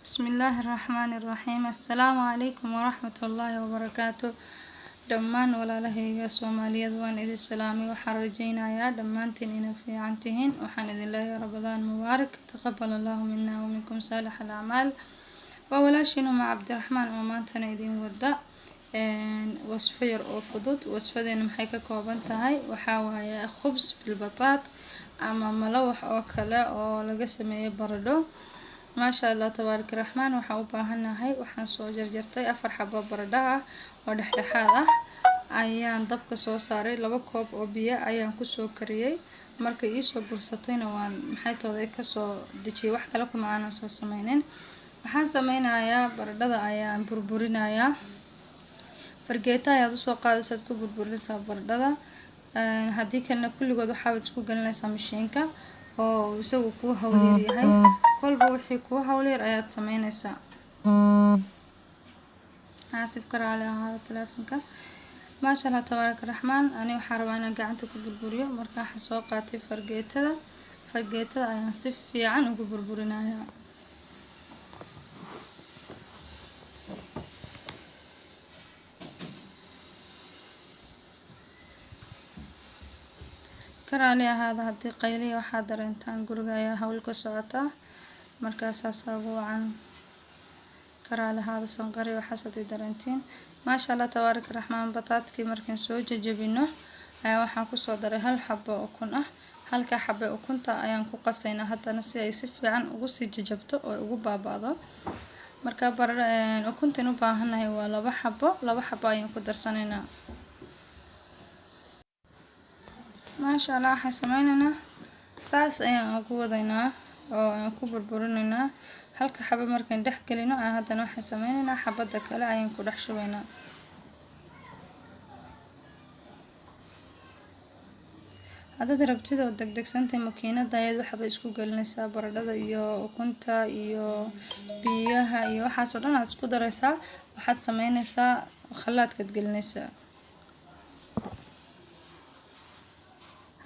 بسم الله الرحمن الرحيم السلام عليكم ورحمة الله وبركاته دمان ولا له سوماليا وان إذا السلامي وحرجينا يا دمانتين إن في عنتهن وحن إذن الله رمضان مبارك تقبل الله منا ومنكم صالح الأعمال وولاشينو مع عبد الرحمن ومانتنا إذن ودا وصفير أو فضود وصفدين محيكا كوبانتهاي وحاوايا خبز بالبطاط أما ملوح أو كلا أو لقسمي بردو ما شاء الله تبارك الرحمن waxaan u baahanahay waxaan soo jarjartay 4 xabo baradho ah oo dhexdhexaad ah ayaan dabka soo saaray 2 koob oo biyo ayaan ku soo kariyay markay ii soo gursatayna waan maxay tooday ka soo dajiyay wax kale kuma aanan soo sameeynin waxaan sameynayaa baradhada ayaan burburinayaa fargeeto ayaad soo qaadaysaa ku burburinaysaa baradhada haddii kalena kulligood waxaad isku galinaysaa mashiinka oo isagu ku hawleer yahay kolba wixii ku hawleer ayaad sameynaysaa aasif karaale ahaa telefoonka ma sha Allah tabaaraka raxmaan ani waxaan rabaa inaan gacanta ku burburiyo marka waxaan soo qaatay fargeetada ayaan si fiican ugu burburinayaa karaale ahaada haddii qayliyo waxaad dareentaan guriga ayaa hawl ka socota markaas asagu wacan karaale ahaada sanqari waxaad dareentiin ma sha Allah tabaaraka raxmaan bataadkii markaan soo jajabino ayaa waxaan ku soo daray hal xabo ukun ah halka xabo ukunta ayaan ku qasaynaa hadana si ay si fiican ugu sii jajabto oo ugu baabado marka ukuntan u baahanahay waa 2 xabo ayaan ku darsanaynaa ما شاء الله حسميننا ساس أيام أقوى أو كبر بروننا هلك حبة مركن دح كلنا هذا نوع حسميننا حبة دكلا أيام كل حشوينا هذا ضربت ذا ودك سنتي ماكينة دايد وحبة إسكو قلنا سابر هذا إيو وكنتا إيو بيها إيو حاسولنا إسكو درسا وحد سمينا سا وخلات كتقلنا سا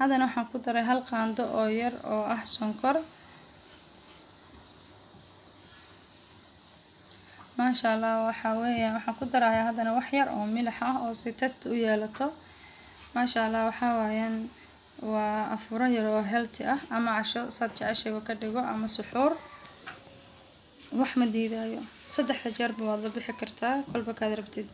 هذا نوع حنقدر هل قاندو أو ير أو أحسن كر ما شاء الله وحوية وحنقدر على هذا نوع ير أو ملحة أو سيتست ويالته ما شاء الله وحوية وأفورا يرو هيلتي أما عشاء صدق عشاء وكدقو أما سحور وأحمد يدايو صدح جرب والله بحكرتها كل بكادر بتد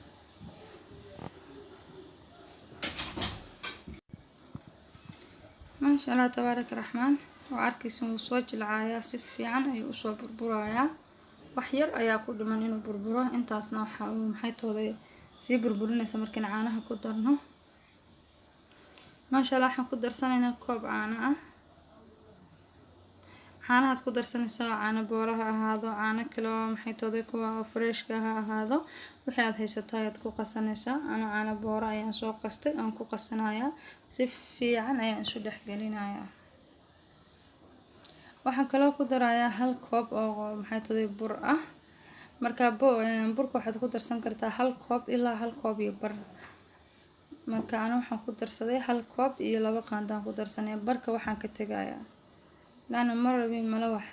ما شاء الله تبارك الرحمن وعركس وصوج العايا سفي عن أي أصوب بربرايا وحير أيا كل من إنه بربراه أنت أصنع حيث هذا سي بربرنا سمركن عانها قدرنا ما شاء الله حنقدر سنة كوب عانها عانها تقدر سنة ساعة عانى بورها هذا عانى كلام حيث هذا كوا فريش كها هذا وحياد هي ستايد كو قسنيسا أنا عانى بورا أيان سو قستي أن كو قسنايا سفي عن أيان سو دحقلينايا waxaan kaloo ku darayaa hal koob oo maxay tahay bur ah marka burka waxaad ku darsan kartaa hal koob ilaa hal koob iyo bar marka ana waxaan ku darsaday hal koob iyo 2 qaandaan ku darsanay barka waxaan ka tagayaa laana marabi mala wax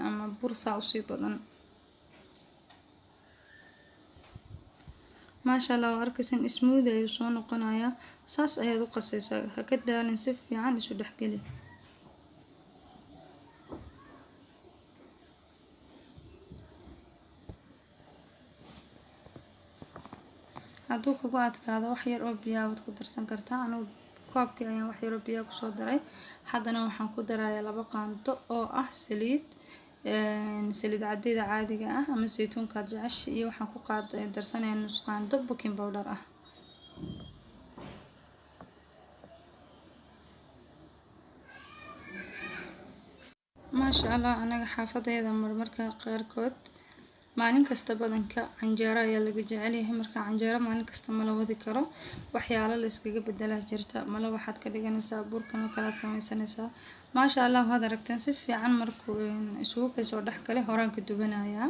ama bur saa u sii badan ما شاء الله واركسن اسموذ ayuu soo noqonayaa saas ayaad u qasaysaa ha ka daalin si fiican isu dhaxgali hadduu kugu adkaado wax yar oo biyo aad ku darsan kartaa anigu koobkii ayaan wax yar oo biyo ku soo daray haddana waxaan ku darayaa 2 qaando oo ah saliid cadayda caadiga ah ama saytuunka jecesha iyo waxaan ku darsanayaa nus qaando baking powder ah ما شاء الله anaga xaafadayda marmarka qaarkood maalin kasta badanka canjeero ayaa laga jecel yahay marka canjeero maalin kasta ma la wadi karo waxyaalo la iskaga bedelaa jirta mala waxaad ka dhiganaysaa burkan oo kala samaysanaysaa ma sha Allah waad aragteen si fiican markuu isugu kaysoo dhax kale horaan ka dubanayaa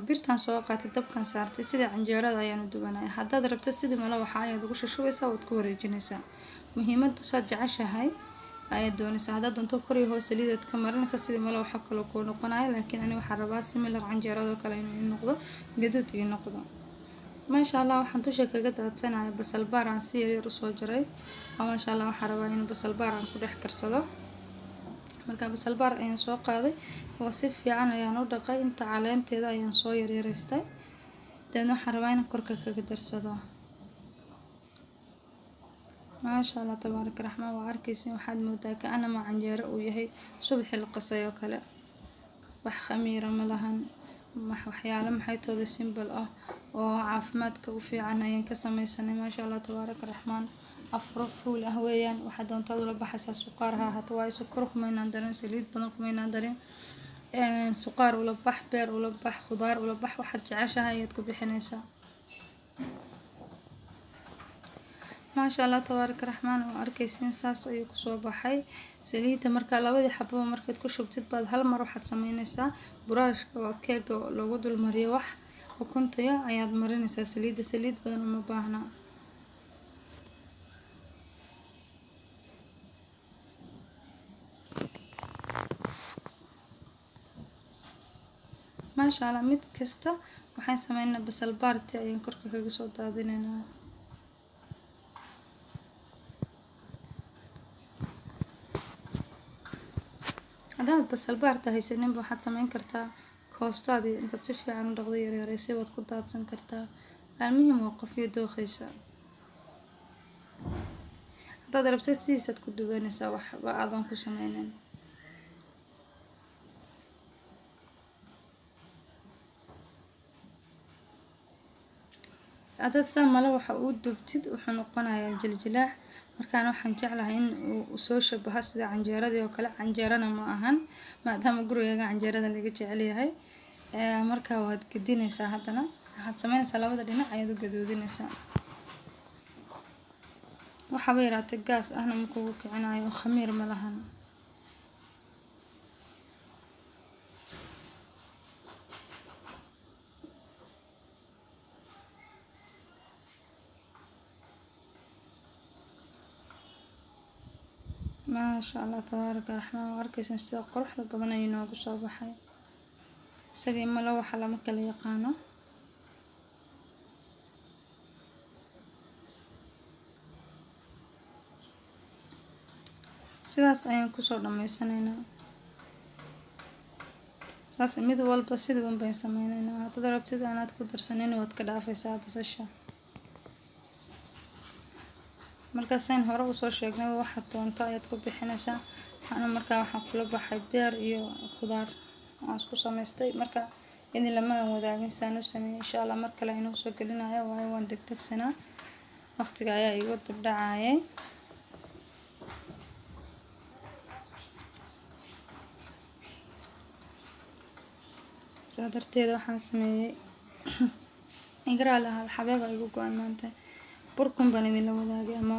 birtan soo qaatay dabkan saartay sida canjeerada ayaan u dubanayaa haddaad rabto sida mala waxa ayaad ugu shushubaysaa waad ku wareejinaysaa muhiimadu saad jeceshahay ayaad doonaysaa. haddaad doonto kor iyo hoos saliidaad ka marinaysaa sidii malawax oo kale kuu noqonayo, laakiin ani waxaan rabaa similar canjeerada kale inuu ii noqdo, gaduud ii noqdo. maasha allah waxaan dusha kaga daadsanayaa basal baar aan si yaryar usoo jaray, oo maasha allah waxaan rabaa in basal baar aan ku dhex karsado. marka basal baar ayaan soo qaaday oo si fiican ayaan u dhaqay, inta caleenteeda ayaan soo yaryareystay, deedna waxaan rabaa inaan korka kaga darsado. maasha allah tabaaraka raxmaan, waa arkaysin waxaad moodaa kaanama canjeero uu yahay subaxii la qasay oo kale, wax khamiira ma lahan, waxyaalo maxaytooda simbal ah oo caafimaadka u fiican ayaan ka sameysanay. maasha allah tabaaraka raxmaan, afro fuul ah weeyaan. waxaa doontaad ula baxaysaa suqaar ha ahaato, waayo sokor kumaynaan darin, saliid badan kumaynaan darin, suqaar ula bax, beer ula bax, khudaar ula bax, waxaad jeceshahay ayaad ku bixinaysaa. maasha allah tabaaraka raxmaan, waa arkaysin saas ayuu kusoo baxay. saliidda markaa labadii xababa markaad ku shubtid baad hal mar waxaad sameynaysaa buraashka oo keega loogu dul mariyo wax ukuntayo ayaad marinaysaa saliidda, saliid badan uma baahna. maasha allah, mid kasta waxaan sameynaa basal baarti ayaan korka kaga soo daadinaynaa. haddaad basal baarta haysaninba waxaad sameyn kartaa koostaadii intaad si fiican u dhaqdo yaryareysay waad ku daadsan kartaa. almuhim waa qof iyo dooqaysa. haddaad rabto sidiisaad ku dubanaysaa, waxba aadan ku sameynin. haddaad saa malawaxa uu dubtid wuxuu noqonayaa jiljilaax. markaan waxaan jeclahay in uu soo shabaha sida canjeeradii oo kale, canjeerana ma ahan maadaama gurigaaga canjeerada laga jecel yahay. markaa waad gedinaysaa, haddana waxaad sameynaysaa labada dhinac ayaad u gaduudinaysaa. waxaaba yaraatay gaas ahna ma kugu kicinayo, khamiir ma lahan. maasha allah tabaaraka raxmaan, waa arkaysan sida quruxda badan ayuu noogu soo baxay. isagii malawaxa lama kala yaqaano. sidaas ayaan kusoo dhammaysanaynaa. saas mid walba sidii un bayn sameynaynaa. haddaad rabtid aanaad ku darsanin waad ka dhaafaysaa basasha. markaasayn hore usoo sheegnay waxaad doonto ayaad ku bixinaysaa. markaa waxaan kula baxay beer iyo khudaar aan isku samaystay. marka idin lama wadaagin saan u sameeyay. insha allah mar kale inoo soo gelinayo, waayo waan degdegsanaa, waqtiga ayaa igu dibdhacayay. saa darteeda waxaan sameeyey igraa lahaa xabeeba igu go-an maanta. burkun baan idinla wadaagay ama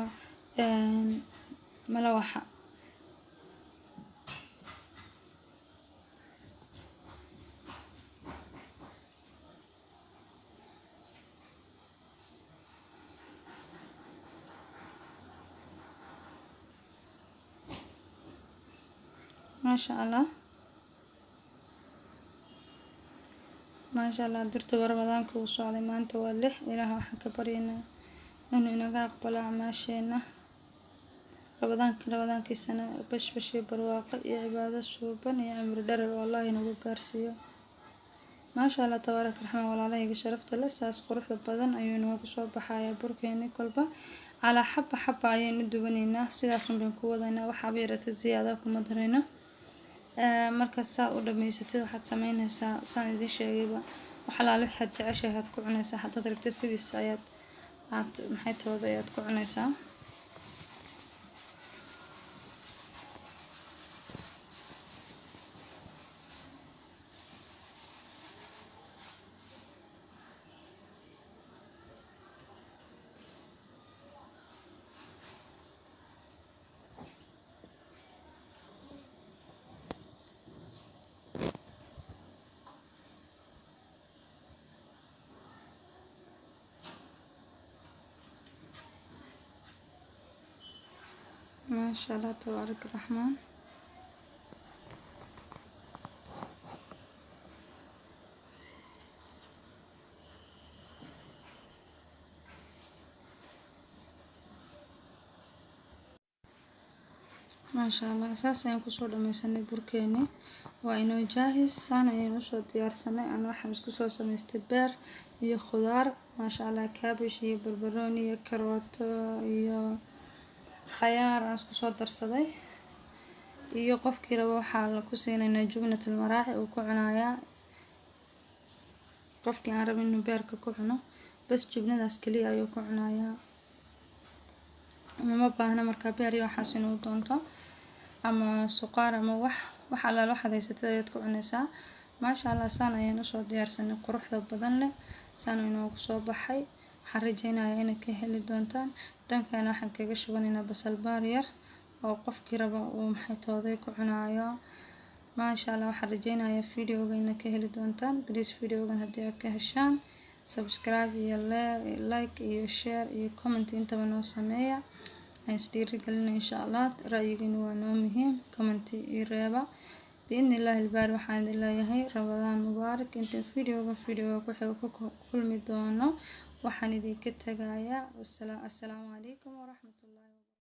malawaxa. maasha allah, maasha allah. dirta ramadaanka uu socday maanta waa 6. ilaaha waxaan ka baryaynaa inuu inaga aqbalo acmaasheena. ramadaankiisana bashbash iyo barwaaqo iyo cibaado suuban iyo cimri dherer oo allah inagu gaarsiiyo. maasha allah tabaaraka raxmaan, walaalahayga sharafta leh, saas quruxda badan ayuu inoogu soo baxayaa burkeeni. kolba calaa xaba xaba ayaynu dubanaynaa, sidaas un bayn ku wadaynaa, waxaaba yarata ziyaada kuma darayno. markaad saa u dhamaysatid waxaad sameynaysaa saan idin sheegayba, waxalaale waxaad jeceshahay aad ku cunaysaa. haddaad rabtid sidiis ayaad maxaytooda ayaad ku cunaysaa. ما شاء الله تبارك الرحمن. ما شاء الله أساسا كسر دميسني بركيني وإنه جاهز سانا ينوشو ديار سنة أنا راح كسر سميست بير iyo khudaar ما شاء الله كابش iyo بربروني iyo karooto iyo khayaar aan isku soo darsaday iyo qofkii rabo waxaa la ku siinaynaa jubnatul maraaci uu ku cunayaa qofkii aan rabin inuu beerka ku cuno bas jubnadaas kaliya ayuu ku cunayaa uma baahna markaa beer iyo waxaas inuu doonto ama suqaar ama wax allaala waxaad haysatid ayaad ku cunaysaa maasha allah saan ayaan usoo diyaarsanay quruxda badan leh saan inoogu soo baxay waxaan rajaynayaa inaad ka heli doontaan dhankaana waxaan kaga shubanaynaa basal baar yar oo qofkii raba uu maxay tooday ku cunaayo maasha allah waxaan rajaynayaa videoga inaad ka heli doontaan please videogan haddii aad ka heshaan subscribe iyo like iyo share iyo comment intaba noo sameeya aan isdhiirigelina insha allah ra'yigiina waa noo muhiim comment iyo reeba بإذن الله الباري waxaan idin leeyahay Ramadaan mubaarak inta videoga ku xigay ku kulmi doono waxaan idinka tagayaa assalaamu calaykum waraxmatullahi